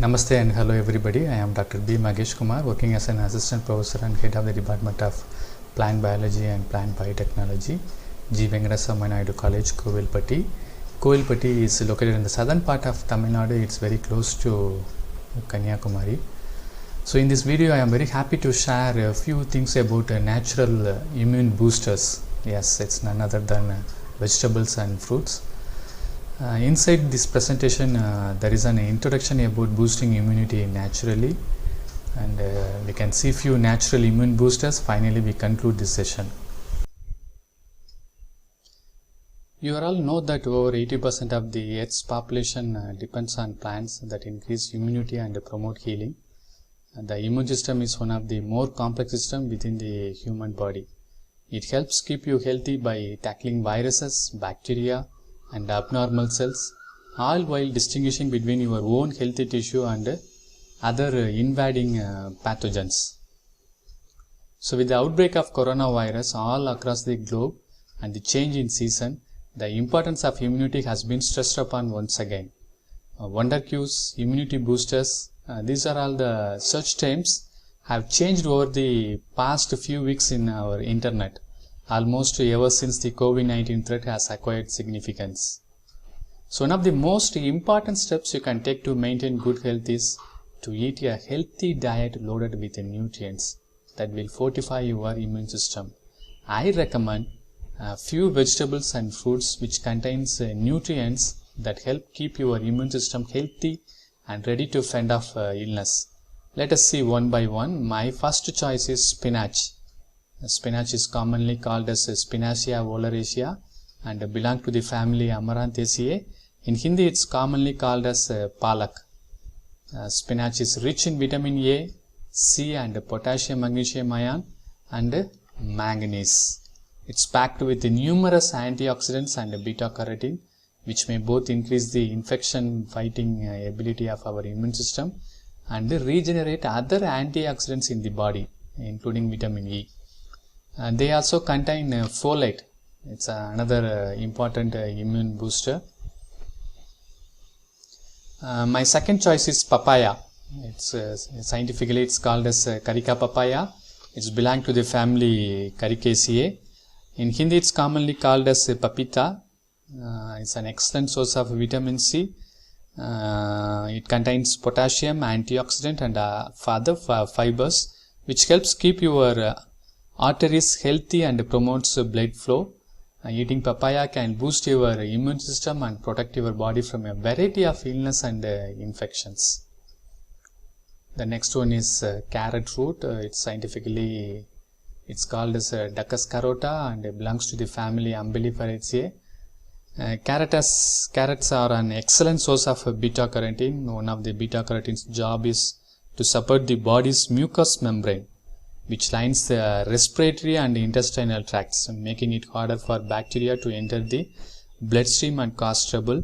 Namaste and hello everybody. I am Dr. B. Magesh Kumar, working as an assistant professor and head of the Department of Plant Biology and Plant Biotechnology, G. Venkateswara Naidu College, Kovilpatti. Kovilpatti is located in the southern part of Tamil Nadu. It's very close to Kanyakumari. So in this video, I am very happy to share a few things about natural immune boosters. Yes, it's none other than vegetables and fruits. Inside this presentation there is an introduction about boosting immunity naturally, and we can see few natural immune boosters. Finally we conclude this session. You all know that over 80% of the Earth's population depends on plants that increase immunity and promote healing. And the immune system is one of the more complex systems within the human body. It helps keep you healthy by tackling viruses, bacteria and abnormal cells, all while distinguishing between your own healthy tissue and other invading pathogens. So with the outbreak of coronavirus all across the globe and the change in season, the importance of immunity has been stressed upon once again. Wonder Qs, immunity boosters, these are all the search terms have changed over the past few weeks in our internet, almost ever since the COVID-19 threat has acquired significance. So one of the most important steps you can take to maintain good health is to eat a healthy diet loaded with nutrients that will fortify your immune system. I recommend a few vegetables and fruits which contains nutrients that help keep your immune system healthy and ready to fend off illness. Let us see one by one. My first choice is spinach. Spinach is commonly called as Spinacia oleracea and belong to the family Amaranthaceae. In Hindi, it's commonly called as palak. Spinach is rich in vitamin A, C and potassium magnesium ion and manganese. It's packed with numerous antioxidants and beta-carotene, which may both increase the infection fighting ability of our immune system and regenerate other antioxidants in the body, including vitamin E. They also contain folate. It's another important immune booster. My second choice is papaya. Scientifically it's called as Carica papaya. It's belong to the family Caricaceae. In Hindi it's commonly called as papita. It's an excellent source of vitamin C. It contains potassium, antioxidant and other fibers which helps keep your arteries healthy and promotes blood flow. Eating papaya can boost your immune system and protect your body from a variety of illness and infections. The next one is carrot root. It's called as Ducus carota and belongs to the family Umbelliferaceae. Carrots are an excellent source of beta-carotene. One of the beta-carotene's job is to support the body's mucous membrane, which lines the respiratory and intestinal tracts, making it harder for bacteria to enter the bloodstream and cause trouble.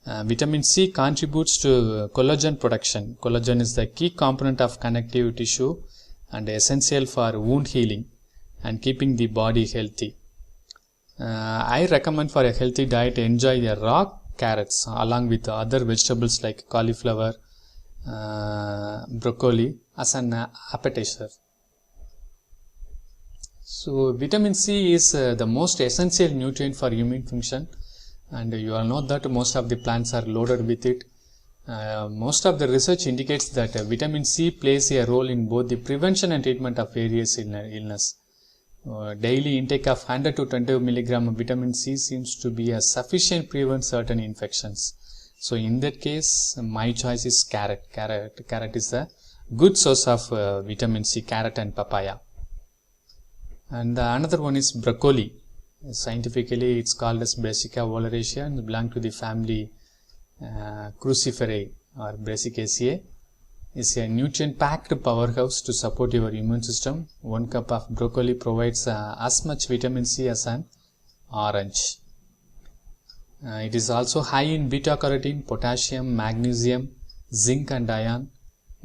Vitamin C contributes to collagen production. Collagen is the key component of connective tissue and essential for wound healing and keeping the body healthy. I recommend for a healthy diet enjoy the raw carrots along with other vegetables like cauliflower, broccoli as an appetizer. So vitamin C is the most essential nutrient for immune function, and you all know that most of the plants are loaded with it. Most of the research indicates that vitamin C plays a role in both the prevention and treatment of various illness. Daily intake of 100 to 20 milligram of vitamin C seems to be a sufficient prevent certain infections. So in that case, my choice is carrot. Carrot is a good source of vitamin C, carrot and papaya. And another one is broccoli. Scientifically it's called as Brassica oleracea and belong to the family Cruciferae or Brassicaceae. It's a nutrient packed powerhouse to support your immune system. 1 cup of broccoli provides as much vitamin C as an orange. It is also high in beta-carotene, potassium, magnesium, zinc and iron.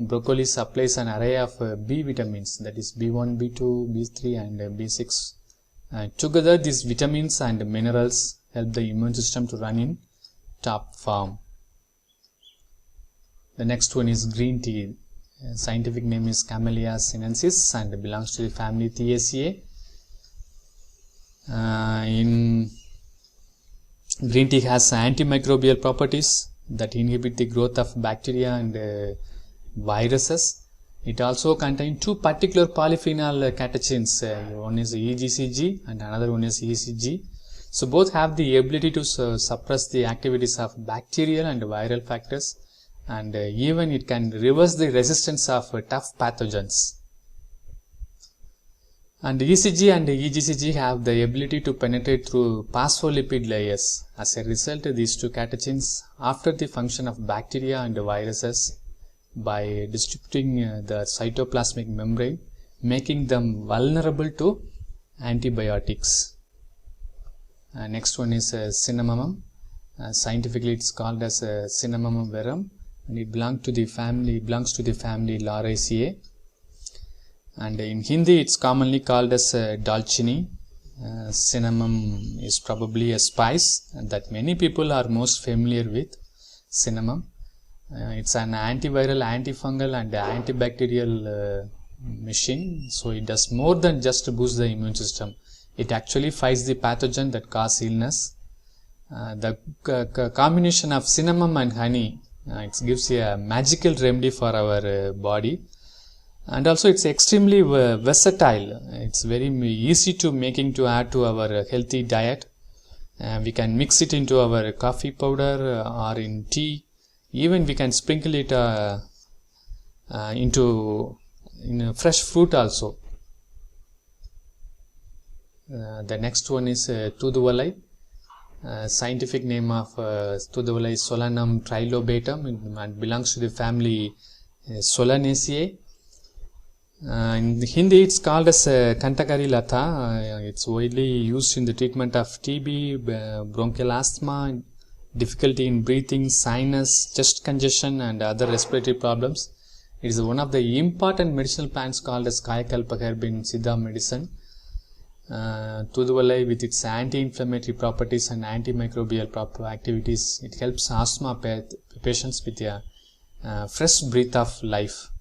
Broccoli supplies an array of B vitamins, that is B1, B2, B3 and B6. Together these vitamins and minerals help the immune system to run in top form. The next one is green tea. Scientific name is Camellia sinensis and belongs to the family Thaceae. In green tea has antimicrobial properties that inhibit the growth of bacteria and viruses. It also contains two particular polyphenol catechins. One is EGCG and another one is ECG. So both have the ability to suppress the activities of bacterial and viral factors, and even it can reverse the resistance of tough pathogens. And ECG and EGCG have the ability to penetrate through phospholipid layers. As a result, these two catechins after the function of bacteria and viruses by disrupting the cytoplasmic membrane, making them vulnerable to antibiotics. Next one is Cinnamomum. Scientifically, it's called as Cinnamomum verum, and it belongs to the family Lauraceae. And in Hindi, it's commonly called as Dalchini. Cinnamon is probably a spice that many people are most familiar with. Cinnamon. It's an antiviral, antifungal and antibacterial machine. So it does more than just boost the immune system. It actually fights the pathogen that cause illness. The combination of cinnamon and honey, it gives a magical remedy for our body. And also it's extremely versatile. It's very easy to add to our healthy diet. We can mix it into our coffee powder or in tea. Even we can sprinkle it into fresh fruit also. The next one is Tooduvalai. Scientific name of Tooduvalai is Solanum trilobatum and belongs to the family Solanaceae. In Hindi, it's called as Kantakari Latha. It's widely used in the treatment of TB, bronchial asthma, difficulty in breathing, sinus, chest congestion, and other respiratory problems. It is one of the important medicinal plants called as Kayakalpa herb in Siddha medicine. Tooduvalai, with its anti-inflammatory properties and antimicrobial activities, it helps asthma patients with a fresh breath of life.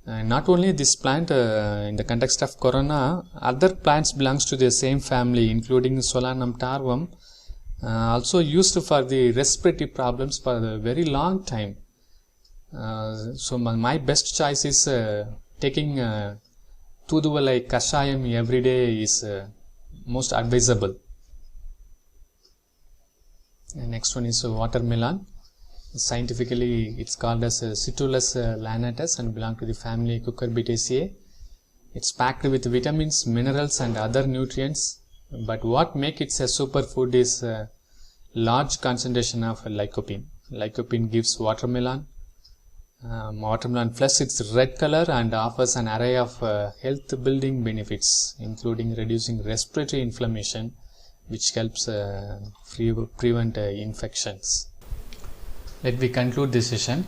Not only this plant, in the context of corona, other plants belongs to the same family, including Solanum tarvum, also used for the respiratory problems for a very long time. So my best choice is taking Tooduvalai Kashayam every day is most advisable. Next one is watermelon. Scientifically, it's called as Citulus lanatus and belongs to the family Cucurbitaceae. It's packed with vitamins, minerals and other nutrients. But what makes it a superfood is large concentration of lycopene. Lycopene gives watermelon flesh its red color and offers an array of health building benefits, including reducing respiratory inflammation, which helps prevent infections. Let me conclude this session.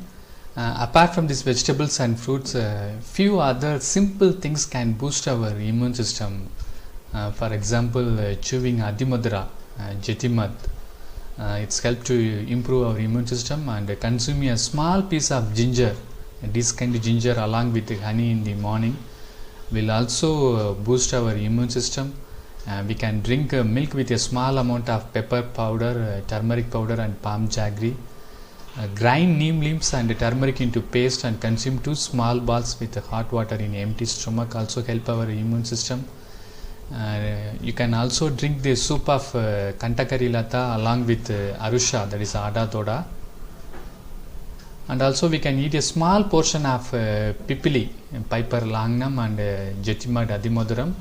Apart from these vegetables and fruits, few other simple things can boost our immune system. For example, chewing Adimadra, Jetimad. It's helped to improve our immune system, and consuming a small piece of ginger, this kind of ginger along with honey in the morning will also boost our immune system. We can drink milk with a small amount of pepper powder, turmeric powder and palm jaggery. Grind neem leaves and turmeric into paste and consume 2 small balls with hot water in empty stomach also help our immune system. You can also drink the soup of Kantakari Latha along with Arusha, that is Ada Toda. And also we can eat a small portion of Pipili, Piper Langnam and Jetimad Adimaduram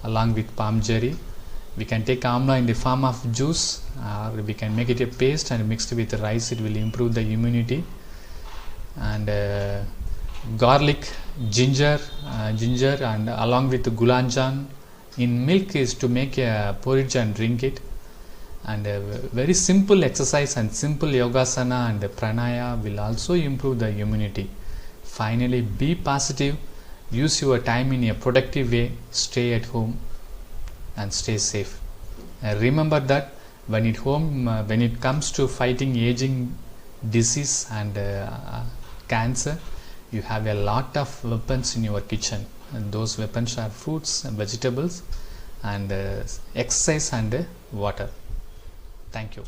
along with palm jerry. We can take amla in the form of juice, or we can make it a paste and mixed with rice. It will improve the immunity. And garlic, ginger and along with gulanjan in milk is to make a porridge and drink it. And very simple exercise and simple yogasana and pranaya will also improve the immunity. Finally, be positive, use your time in a productive way, stay at home and stay safe. Remember that when it comes to fighting aging, disease and cancer, you have a lot of weapons in your kitchen, and those weapons are fruits and vegetables and exercise and water. Thank you.